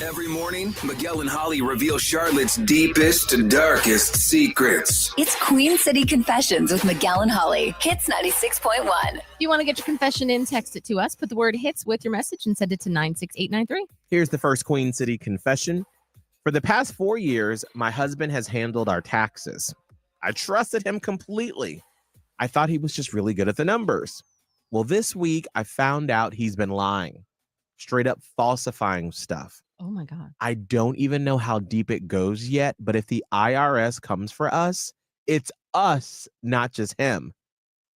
Every morning, Miguel and Holly reveal Charlotte's deepest, darkest secrets. It's Queen City Confessions with Miguel and Holly. Hits 96.1. If you want to get your confession in, text it to us. Put the word hits with your message and send it to 96893. Here's the first Queen City confession. For the past 4 years, my husband has handled our taxes. I trusted him completely. I thought he was just really good at the numbers. Well, this week, I found out he's been lying, straight up falsifying stuff. Oh, my God. I don't even know how deep it goes yet, but if the IRS comes for us, it's us, not just him.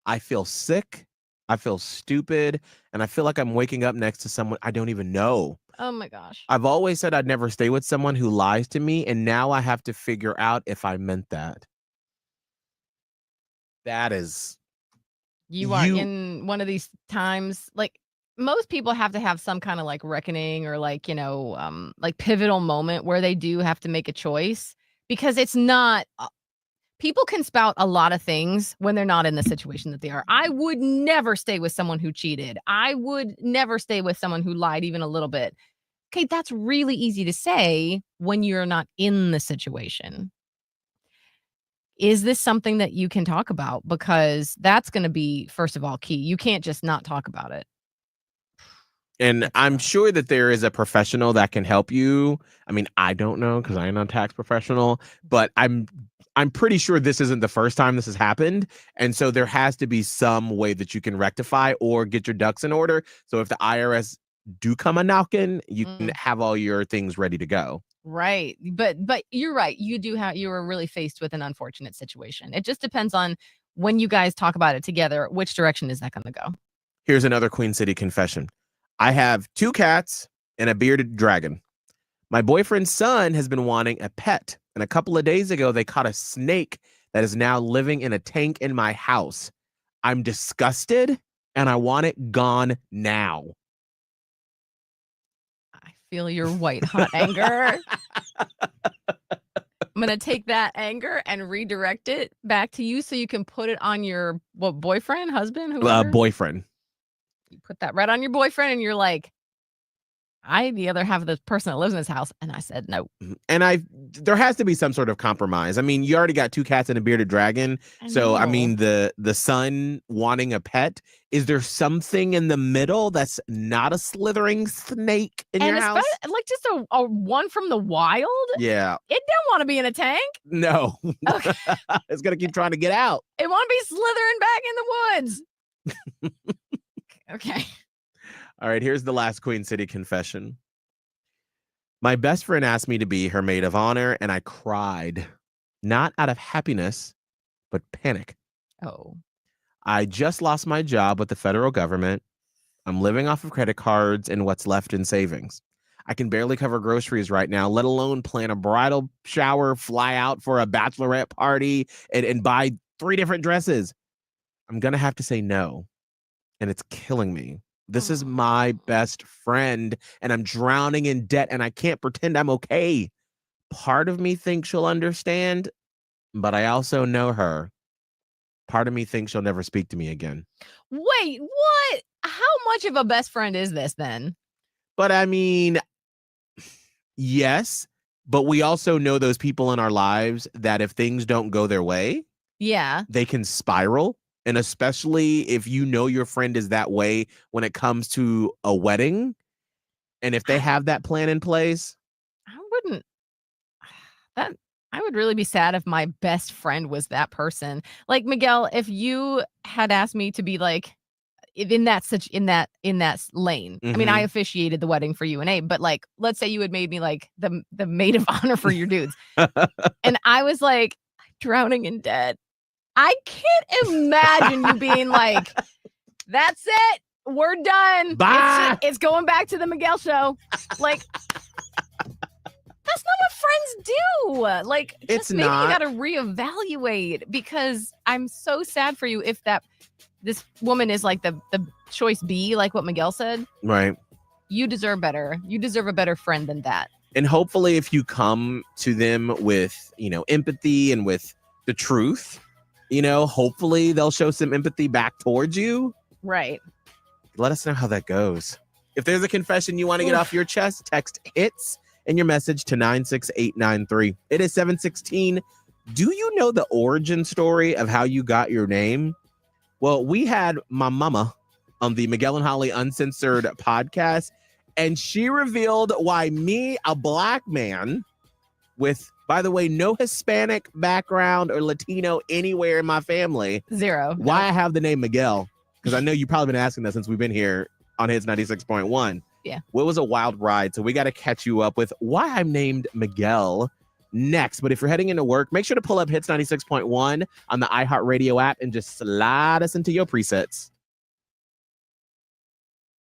I feel sick. I feel stupid. And I feel like I'm waking up next to someone I don't even know. Oh, my gosh. I've always said I'd never stay with someone who lies to me, and now I have to figure out if I meant that. That is... You are in one of these times, like, most people have to have some kind of like reckoning or like, like pivotal moment where they do have to make a choice, because it's not, people can spout a lot of things when they're not in the situation that they are. I would never stay with someone who cheated. I would never stay with someone who lied even a little bit. Okay, that's really easy to say when you're not in the situation. Is this something that you can talk about? Because that's going to be, first of all, key. You can't just not talk about it. And I'm sure that there is a professional that can help you. I mean, I don't know because I am not a tax professional, but I'm pretty sure this isn't the first time this has happened. And so there has to be some way that you can rectify or get your ducks in order. So if the IRS do come a knocking, you can have all your things ready to go. Right. But you're right. You are really faced with an unfortunate situation. It just depends on when you guys talk about it together, which direction is that going to go? Here's another Queen City confession. I have 2 cats and a bearded dragon. My boyfriend's son has been wanting a pet, and a couple of days ago, they caught a snake that is now living in a tank in my house. I'm disgusted, and I want it gone now. I feel your white hot anger. I'm going to take that anger and redirect it back to you so you can put it on your boyfriend, husband, whoever? Boyfriend. You put that right on your boyfriend and you're like, I the other half of the person that lives in this house. And I said no. And there has to be some sort of compromise. I mean, you already got 2 cats and a bearded dragon. I mean, the son wanting a pet. Is there something in the middle that's not a slithering snake in your house? Like just a one from the wild? Yeah. It don't want to be in a tank. No. Okay. It's going to keep trying to get out. It want to be slithering back in the woods. Okay. All right, here's the last Queen City confession. My best friend asked me to be her maid of honor, and I cried. Not out of happiness, but panic. Oh. I just lost my job with the federal government. I'm living off of credit cards and what's left in savings. I can barely cover groceries right now, let alone plan a bridal shower, fly out for a bachelorette party, and buy 3 different dresses. I'm going to have to say no. And it's killing me. This is my best friend, and I'm drowning in debt, and I can't pretend I'm okay. Part of me thinks she'll understand, but I also know her. Part of me thinks she'll never speak to me again. Wait, what? How much of a best friend is this then? But I mean, yes, but we also know those people in our lives that if things don't go their way, yeah, they can spiral. And especially if you know your friend is that way when it comes to a wedding. And if they have that plan in place. I would really be sad if my best friend was that person. Like, Miguel, if you had asked me to be like in that lane. I mean, I officiated the wedding for you and Abe, but like, let's say you had made me like the maid of honor for your dudes. And I was like, I'm drowning in debt. I can't imagine you being like, that's it. We're done. Bye. It's going back to the Miguel show. Like, that's not what friends do. Like, just maybe you got to reevaluate, because I'm so sad for you if this woman is like the choice B, like what Miguel said. Right. You deserve better. You deserve a better friend than that. And hopefully if you come to them with, empathy and with the truth, hopefully they'll show some empathy back towards you. Right. Let us know how that goes. If there's a confession you want to get off your chest, text HITS and your message to 96893. It is 7:16. Do you know the origin story of how you got your name? Well, we had my mama on the Miguel and Holly Uncensored podcast, and she revealed why me, a black man with, by the way, no Hispanic background or Latino anywhere in my family. Zero. Why I have the name Miguel, because I know you've probably been asking that since we've been here on Hits 96.1. Yeah. Well, it was a wild ride, so we got to catch you up with why I'm named Miguel next. But if you're heading into work, make sure to pull up Hits 96.1 on the iHeartRadio app and just slide us into your presets.